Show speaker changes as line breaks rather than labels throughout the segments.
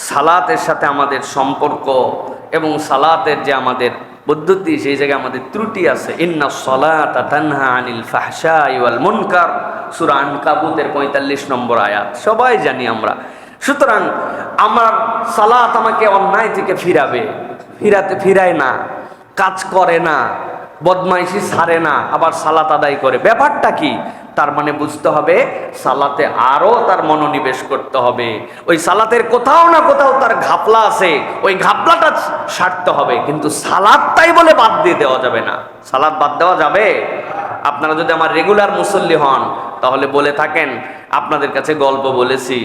সালাতের সাথে আমাদের সম্পর্ক এবং সালাতের যে আমাদের পদ্ধতি, সেই জায়গায় আমাদের ত্রুটি আছে। ইন্নাস সালাতা তানহা আনিল ফাহশাই ওয়াল মুনকার, সূরা আনকাবুতের 45 নম্বর আয়াত, সবাই জানি আমরা। সুতরাং আমার সালাত আমাকে অন্যায় থেকে ফিরায় না, কাজ করে না, বদমাইশি ছাড়ে না, আবার সালাত আদায় করে। ব্যাপারটা কি? তার মানে বুঝতে হবে সালাতে আরো তার মনোনিবেশ করতে হবে। ওই সালাতের কোথাও না কোথাও তার ঘাপলা আছে, ওই ঘাপলাটা সারতে হবে। কিন্তু সালাতটাই বলে বাদ দিয়ে দেওয়া যাবে না। সালাত বাদ দেওয়া যাবে? আপনারা যদি আমার রেগুলার মুসল্লি হন তাহলে বলে থাকেন, আপনাদের কাছে গল্প বলেছি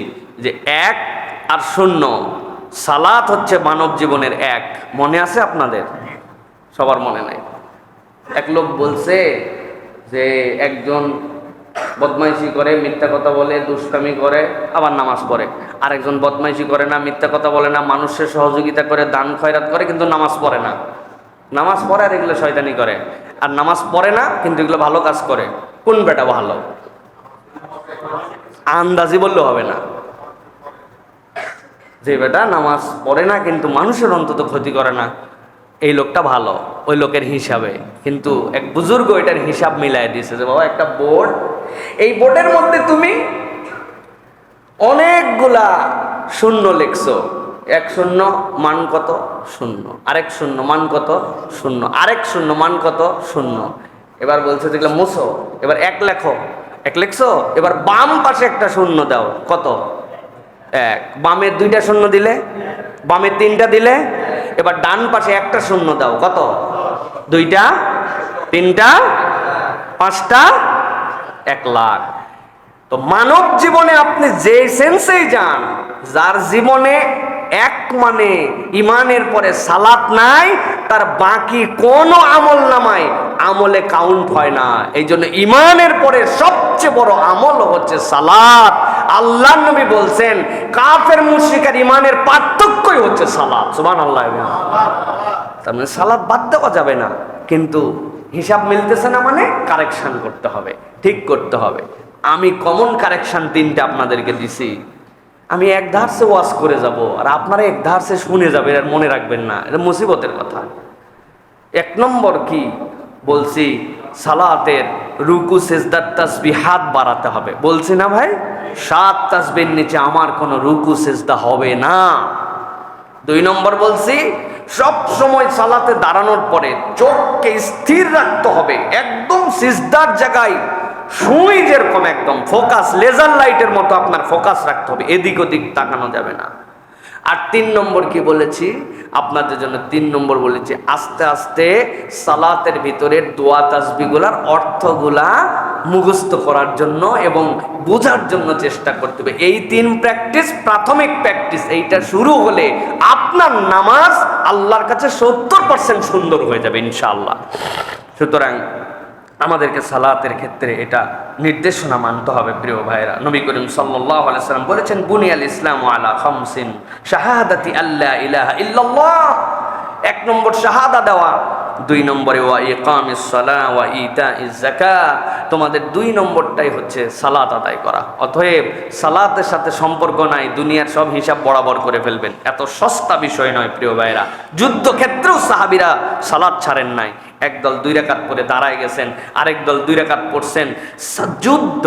যে 1 আর 0, সালাত হচ্ছে মানব জীবনের 1। মনে আছে আপনাদের? সবার মনে নাই। এক লোক বলছে যে একজন বদমাইশি করে, মিথ্যা কথা বলে, দুষ্কামি করে, আবার নামাজ পড়ে। আরেকজন বদমাইশি করে না, মিথ্যা কথা বলে না, মানুষের সহযোগিতা করে, দান খয়রাত করে, কিন্তু নামাজ পড়ে না। নামাজ পড়ে আর এগুলো শয়তানি করে। আর নামাজ পড়ে না কিন্তু এগুলো ভালো কাজ করে। কোন বেটা ভালো? আন্দাজি বললে হবে না। যে বেটা নামাজ পড়ে না কিন্তু মানুষের অন্তত ক্ষতি করে না, এই লোকটা ভালো ওই লোকের হিসাবে। কিন্তু এক বুজুর্গ এটার হিসাব মিলাই দিয়েছে যে বাবা, একটা বোর্ড, এই বোর্ডের মধ্যে তুমি অনেকগুলা 0 লিখছো। 1 0 মান কত? 0। আরেক 0 মান কত? 0। আরেক 0 মান কত? 0। এবার বলছে যেগুলো মুছো, এবার 1 লেখো। 1 লিখছো, এবার বাম পাশে একটা 0 দাও। কত? 1। বামে 2টা 0 দিলে, বামে 3টা দিলে, এবার ডান পাশে একটা 0 দাও। কত? 2টা, 3টা, 5টা, 1 লাখ। তো মানব জীবনে আপনি যে সেন্সেই যান, যার জীবনে 1 মানে ইমানের পরে সালাত নাই, তার বাকি কোনো আমল নামায় আমলে কাউন্ট হয় না। এই জন্য ইমানের পরে সবচেয়ে বড় আমল হচ্ছে সালাত। আল্লাহর নবী বলছেন, কাফের মুশরিকের ইমানের পার্থক্যই হচ্ছে সালাত। সুবহানাল্লাহ। তার মানে সালাত বাদ দেওয়া যাবে না, কিন্তু হিসাব মিলতেছে না মানে কারেকশন করতে হবে, ঠিক করতে হবে। আমি কমন কারেকশন 3টা আপনাদেরকে দিছি। আমি এক ধারসে ওয়াজ করে যাব আর আপনারা এক ধারসে শুনে যাবেন আর মনে রাখবেন না, এটা মুসিবতের কথা। 1 নম্বর কি বলছি? সালাতের রুকু সেজদার তাসবিহাত বাড়াতে হবে। বলছি না ভাই? 7 তাসবির নিচে আমার কোনো রুকু সেজদা হবে না। 2 নম্বর বলছি, সব সময় সালাতে দাঁড়ানোর পরে চোখকে স্থির রাখতে হবে, একদম সিজদার জায়গায় সুই যেরকম একদম ফোকাস, লেজার লাইটের মতো আপনার ফোকাস রাখতে হবে, এদিক ওদিক তাকানো যাবে না। আর 3 নম্বর কি বলেছি আপনাদের জন্য? 3 নম্বর বলেছি, আস্তে আস্তে সালাতের ভিতরের দোয়া তাসবিহগুলার অর্থগুলা মুখস্থ করার জন্য এবং বোঝার জন্য চেষ্টা করতে হবে। এই 3 প্র্যাকটিস, প্রাথমিক প্র্যাকটিস, এইটা শুরু হলে আপনার নামাজ আল্লাহর কাছে 70% সুন্দর হয়ে যাবে ইনশাআল্লাহ। সুতরাং আমাদেরকে সালাতের ক্ষেত্রে এটা নির্দেশনা মানতে হবে প্রিয় ভাইরা। নবী করিম সাল্লাল্লাহু আলাইহি সাল্লাম বলেছেন, বুনিয়াল ইসলামু আলা খামসিন, শাহাদাতি আল্লা ইলাহা ইল্লাল্লাহ, 1 নম্বর শাহাদা দেওয়া, 2 নম্বরে ওয়া ইকামিস সালাহ ওয়া ইতাইজ যাকাত। তোমাদের 2 নম্বরটাই হচ্ছে সালাত আদায় করা। অতএব সালাতের সাথে সম্পর্ক নাই, দুনিয়ার সব হিসাব বরাবর করে ফেলবেন, এত সস্তা বিষয় নয় প্রিয় ভাইরা। যুদ্ধক্ষেত্রেও সাহাবীরা সালাত ছাড়েন নাই। একদল 2 রাকাত পরে দাঁড়ায় গেছেন, আরেক দল 2 রাকাত পড়ছেন। যুদ্ধ,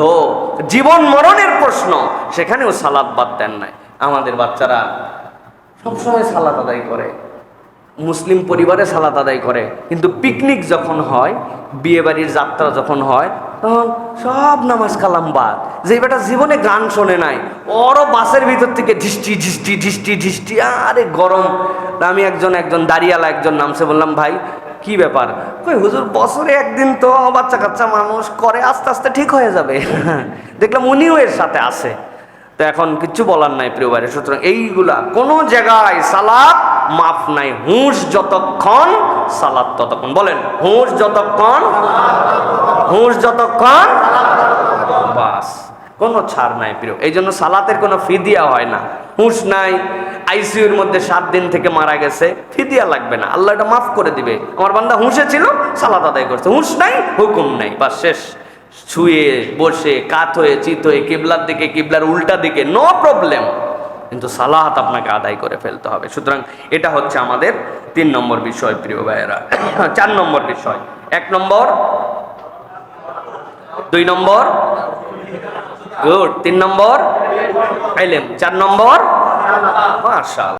জীবন মরণের প্রশ্ন, সেখানেও সালাত বাদ দেন নাই। আমাদের বাচ্চারা সবসময় সালাত আদায় করে, মুসলিম পরিবারে সালাত আদায় করে, কিন্তু পিকনিক যখন হয়, বিয়ে বাড়ির যাত্রা যখন হয়, তখন সব নামাজ কালাম বাদ। যে বেটা জীবনে গান শোনে নাই, ওরও বাসের ভিতর থেকে ঝিষ্টি ঝিষ্টি ঝিষ্টি ঝিষ্টি, আরে গরম। আমি একজন দাঁড়িয়ালা একজন নামছে, বললাম ভাই কি ব্যাপার? কই হুজুর, বছরে 1 দিন তো বাচ্চা কাচ্চা মানুষ করে, আস্তে আস্তে ঠিক হয়ে যাবে। দেখলাম উনিও এর সাথে আছে। তো এখন কিচ্ছু বলার নাই প্রিয় ভাই। সুতরাং এইগুলা কোনো জায়গায় সালাত মাফ নাই। হুঁশ যতক্ষণ সালাত ততক্ষণ। বলেন, হুঁশ যতক্ষণ, হুঁশ যতক্ষণ, বাস, কোনো ছাড় নাই প্রিয়। এই জন্য সালাতের কোনো ফিদিয়া হয় না। হুঁশ নাই, আইসিইউর মধ্যে 7 দিন থেকে মারা গেছে, ফিদিয়া লাগবে না, আল্লাহ এটা মাফ করে দিবে। আমার বান্দা হুঁশে ছিল, সালাত আদায় করছে। হুঁশ নাই, হুকুম নাই, বাস শেষ। শুয়ে বসে কাত হয়ে চিত হয়ে কিবলার দিকে, কিবলার উল্টা দিকে, নো প্রবলেম। কিন্তু সালাত আপনাকে আদায় করে ফেলতে হবে। সুতরাং এটা হচ্ছে আমাদের 3 নম্বর বিষয় প্রিয় ভাইয়েরা। 4 নম্বর বিষয়, 1 নম্বর, 2 নম্বর, গুড, 3 নম্বর ইলম, 4 নম্বর মাশাআল্লাহ।